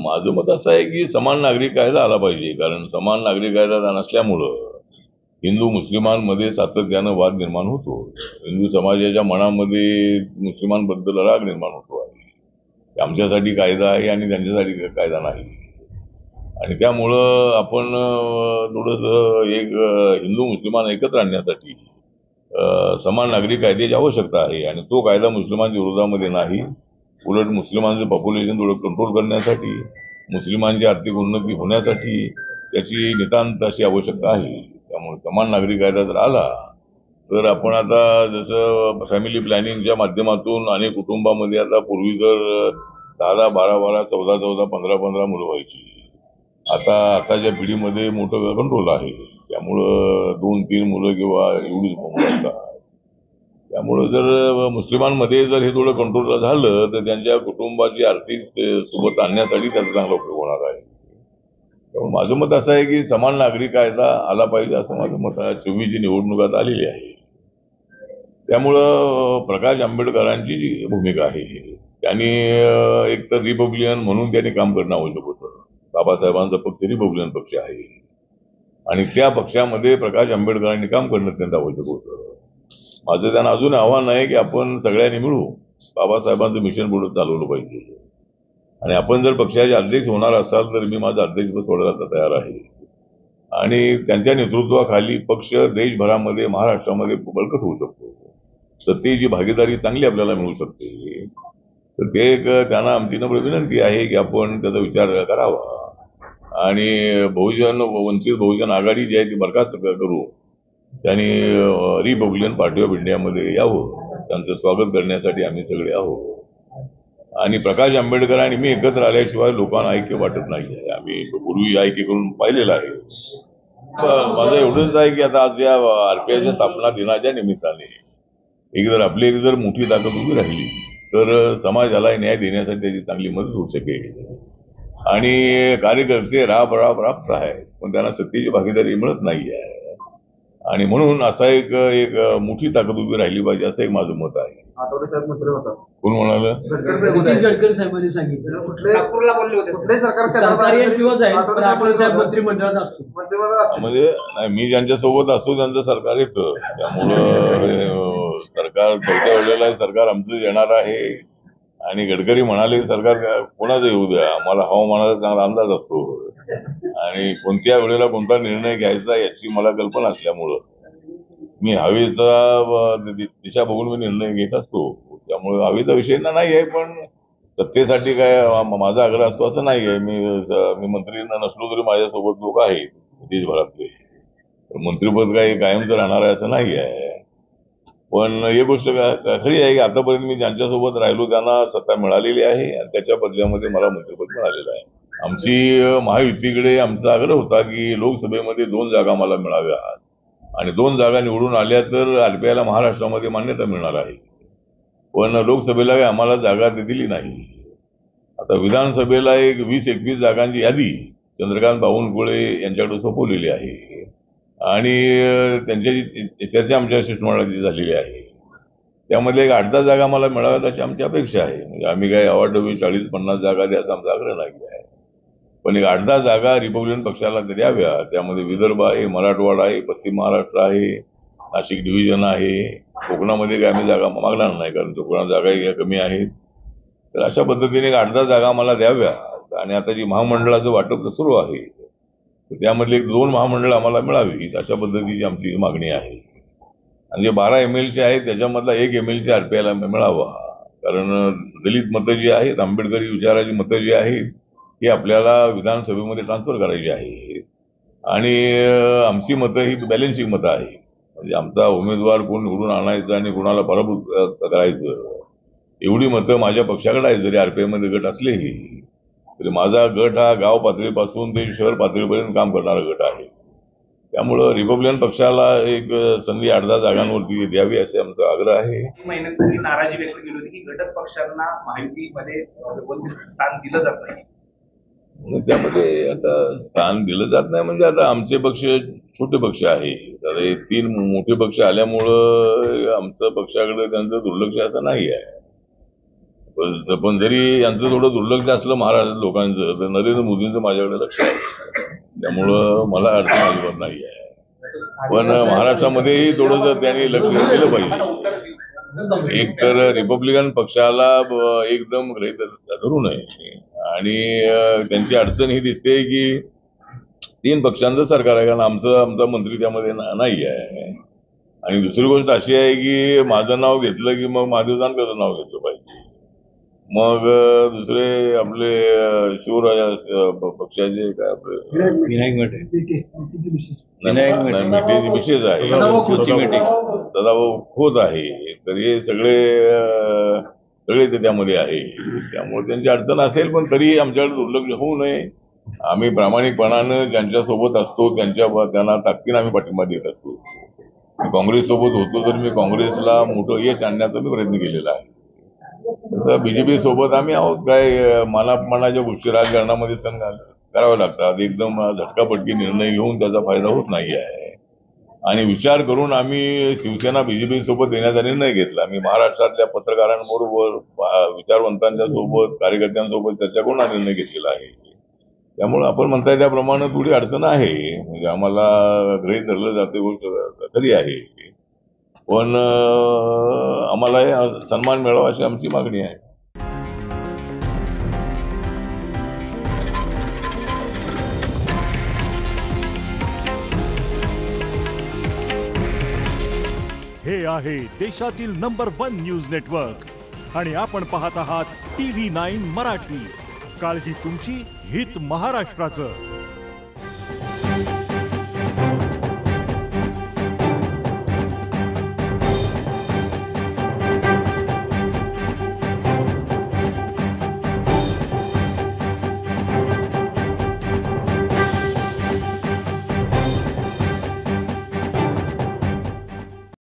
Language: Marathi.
माझं मत असं आहे की समान नागरी कायदा आला पाहिजे, कारण समान नागरी कायदा नसल्यामुळं हिंदू मुस्लिमांमध्ये सातत्यानं वाद निर्माण होतो. हिंदू समाजाच्या मनामध्ये मुस्लिमांबद्दल राग निर्माण होतो आहे. आमच्यासाठी कायदा आहे आणि त्यांच्यासाठी कायदा नाही. आणि त्यामुळं आपण थोडंसं हिंदू मुस्लिमान एकत्र आणण्यासाठी समान नागरी कायद्याची आवश्यकता आहे. आणि तो कायदा मुस्लिमांच्या विरोधामध्ये नाही, उलट मुस्लिमांचं पॉप्युलेशन थोडं कंट्रोल करण्यासाठी, मुस्लिमांची आर्थिक उन्नती होण्यासाठी त्याची नितांत अशी आवश्यकता आहे. त्यामुळे समान नागरी कायदा जर आला तर आपण आता जसं फॅमिली प्लॅनिंगच्या माध्यमातून अनेक कुटुंबामध्ये आता पूर्वी तर 10-10, 12-12, 14-14, 15-15 मुलं व्हायची. आताच्या पिढीमध्ये मोठं कंट्रोल आहे. त्यामुळं 2-3 मुलं किंवा एवढीच मुलं असतात. त्यामुळे जर मुस्लिमांमध्ये जर हे थोडं कंट्रोल झालं तर त्यांच्या कुटुंबाची आर्थिक सोबत आणण्यासाठी त्याचा चांगला उपयोग होणार आहे. त्यामुळे माझं मत असं आहे की समान नागरी कायदा आला पाहिजे असं माझं मत आहे. 24ची निवडणूक आता आलेली आहे. त्यामुळं प्रकाश आंबेडकरांची जी भूमिका आहे त्यांनी एक तर रिपब्लिकन म्हणून त्यांनी काम करणं आवश्यक होतं. बाबासाहेबांचा पक्ष रिपब्लिकन पक्ष आहे आणि त्या पक्षामध्ये प्रकाश आंबेडकरांनी काम करणं अत्यंत आवश्यक होतं. माझं त्यांना अजून आव्हान आहे की आपण सगळ्यांनी मिळून बाबासाहेबांचं मिशन पुढे चालवलं पाहिजे. आणि आपण जर पक्षाचे अध्यक्ष होणार असाल तर मी माझं अध्यक्षपद सोडायला तयार आहे. आणि त्यांच्या नेतृत्वाखाली पक्ष देशभरामध्ये, महाराष्ट्रामध्ये बळकट होऊ शकतो. सत्तेची भागीदारी चांगली आपल्याला मिळू शकते. तर ते एक त्यांना आमची नम्र विनंती आहे की आपण त्याचा विचार करावा आणि वंचित बहुजन आघाडी जी आहे ती बरखास्त करू. त्यांनी रिपब्लिकन पार्टी ऑफ इंडियामध्ये यावं. त्यांचं स्वागत करण्यासाठी आम्ही सगळे आहोत. आणि प्रकाश आंबेडकर आणि मी एकत्र आल्याशिवाय लोकांना ऐक्य वाटत नाही. आम्ही पूर्वी ऐक्य करून पाहिलेलं आहे. माझं एवढंच आहे की आता आज या आरपीआयच्या स्थापना दिनाच्या निमित्ताने आपली जर मोठी ताकद उभी राहिली तर समाजाला न्याय देण्यासाठी त्याची चांगली मदत होऊ शकेल. आणि कार्यकर्ते राबत आहेत पण त्यांना सत्तेची भागीदारी मिळत नाही आहे. आणि म्हणून असा एक मोठी ताकद उभी राहिली पाहिजे असं एक माझं मत आहे. आठवले साहेब मंत्री होता. कोण म्हणाल? गडकरी साहेबांनी सांगितलं नागपूरला बोलले होते. कुठल्याही मंत्रिमंडळात असतो. म्हणजे मी ज्यांच्यासोबत असतो त्यांचं सरकार येतं. त्यामुळं सरकार चौथ्या वेळेला सरकार आमचं येणार आहे. आणि गडकरी म्हणाले सरकार कोणाचं येऊ द्या, आम्हाला हवामानाचा चांगला अंदाज असतो आणि कोणत्या वेळेला कोणता निर्णय घ्यायचा याची मला कल्पना असल्यामुळं मी हवेचा दिशा बघून मी निर्णय घेत असतो. त्यामुळे हवेचा विषय नाही आहे. पण सत्तेसाठी काय माझा आग्रह असतो असं नाही आहे. मी मंत्री नसलो तरी माझ्यासोबत लोक आहेत देशभरातले. मंत्रिपद काही कायमचं राहणार आहे असं नाही आहे. पण ही गोष्ट खरी आहे की आतापर्यंत मी ज्यांच्यासोबत राहिलो त्यांना सत्ता मिळालेली आहे आणि त्याच्या बदल्यामध्ये मला मंत्रिपद मिळालेलं आहे. आमची महायुतीकडे आमचा आग्रह होता की लोकसभेमध्ये 2 जागा मला मिळाव्यात आणि 2 जागा निवडून आल्या तर आरपीआयला महाराष्ट्रामध्ये मान्यता मिळणार आहे. पण लोकसभेला आम्हाला जागा दिली नाही. आता विधानसभेला एक 20-21 जागांची यादी चंद्रकांत बावनकुळे यांच्याकडे सोपवलेली आहे आणि त्यांच्याची चर्चा आमच्या शिष्टमंडळाची झालेली आहे. त्यामध्ये एक 8-10 जागा मला मिळाव्यात अशी आमची अपेक्षा आहे. म्हणजे आम्ही काही अवाढव्य 40-50 जागा द्यायचा आमचा आग्रह नाही आहे. पण एक 8-10 जागा रिपब्लिकन पक्षाला द्याव्या. त्यामध्ये विदर्भ आहे, मराठवाडा आहे, पश्चिम महाराष्ट्र आहे, नाशिक डिव्हिजन आहे. कोकणामध्ये काय आम्ही जागा मागणार नाही कारण कोकणात जागा कमी आहेत. तर अशा पद्धतीने 8-10 जागा मला द्याव्या. आणि आता जी महामंडळाचं वाटप सुरू आहे त्यामधले 2 महामंडळ आम्हाला मिळावी अशा पद्धतीची आमची मागणी आहे. आणि जे 12 MLC आहेत त्याच्यामधला 1 MLC आरपीआयला मिळावा. कारण दलित मतं जी आहेत, आंबेडकरी विचाराची मतं जी आहेत ही आपल्याला विधानसभेमध्ये ट्रान्सफर करायची आहे. आणि आमची मतं ही बॅलेन्सिंग मतं आहे. म्हणजे आमचा उमेदवार कोण निवडून आणायचा आणि कोणाला पराभूत करायचं एवढी मतं माझ्या पक्षाकडे आहे. जरी आरपीआयमध्ये गट असलेही तरी माझा गट हा गाव पातळीपासून ते शहर पातळीपर्यंत काम करणारा गट आहे. त्यामुळं रिपब्लिकन पक्षाला एक संधी 8-10 जागांवरती द्यावी असे आमचा आग्रह आहे. महिन्यापूर्वी नाराजी व्यक्त केली होती की घटक पक्षांना महायुतीमध्ये व्यवस्थित स्थान दिलं जात नाही. त्यामध्ये आता स्थान दिलं जात नाही म्हणजे आता आमचे पक्ष छोटे पक्ष आहे. तर 3 मोठे पक्ष आल्यामुळं आमचं पक्षाकडे त्यांचं दुर्लक्ष असं नाही आहे. पण जरी यांचं थोडं दुर्लक्ष असलं महाराष्ट्र लोकांचं, तर नरेंद्र मोदींचं माझ्याकडे लक्ष आहे. त्यामुळं मला अडचण अजिबात नाही आहे. पण महाराष्ट्रामध्येही थोडंसं त्यांनी लक्ष दिलं पाहिजे. एक तर रिपब्लिकन पक्षाला एकदम गृहीत धरू नये, आणि त्यांची अडचण ही दिसते की 3 पक्षांचं सरकार आहे, कारण आमचा मंत्री त्यामध्ये नाही आहे. आणि दुसरी गोष्ट अशी आहे की माझं नाव घेतलं की मग महादेव जानकरचं नाव घेतलं पाहिजे. मग दुसरे आपले शिवराजा पक्षाचे काय आपले मिटिंग विशेष आहे, सदाभाऊ खोत आहे, तर हे सगळे त्याच्यामध्ये आहे. त्यामुळे त्यांची अडचण असेल, पण तरी आमच्याकडे दुर्लक्ष होऊ नये. आम्ही प्रामाणिकपणानं ज्यांच्या सोबत असतो त्यांना ताकदीनं आम्ही पाठिंबा देत असतो. काँग्रेस सोबत होतो तर मी काँग्रेसला मोठं यश आणण्याचा मी प्रयत्न केलेला आहे. तर बीजेपी सोबत आम्ही आहोत. काय मनाच्या गोष्टी राजकारणामध्ये कराव्या लागतात. एकदम झटकापटकी निर्णय घेऊन त्याचा फायदा होत नाही आहे. आणि विचार करून आम्ही शिवसेना बीजेपी सोबत देण्याचा निर्णय घेतला. मी महाराष्ट्रातल्या पत्रकारांबरोबर, विचारवंतांच्या सोबत, कार्यकर्त्यांसोबत चर्चा करून हा निर्णय घेतलेला आहे. त्यामुळे आपण म्हणताय त्याप्रमाणे थोडी अडचण आहे, म्हणजे आम्हाला गृहीत धरलं जाते गोष्ट तरी आहे, पण आम्हाला सन्मान मिळावा अशी आमची मागणी आहे. हे आहे देशातील नंबर 1 न्यूज नेटवर्क आणि आपण पाहत आहात TV9 मराठी. काळजी तुमची, हित महाराष्ट्राचं.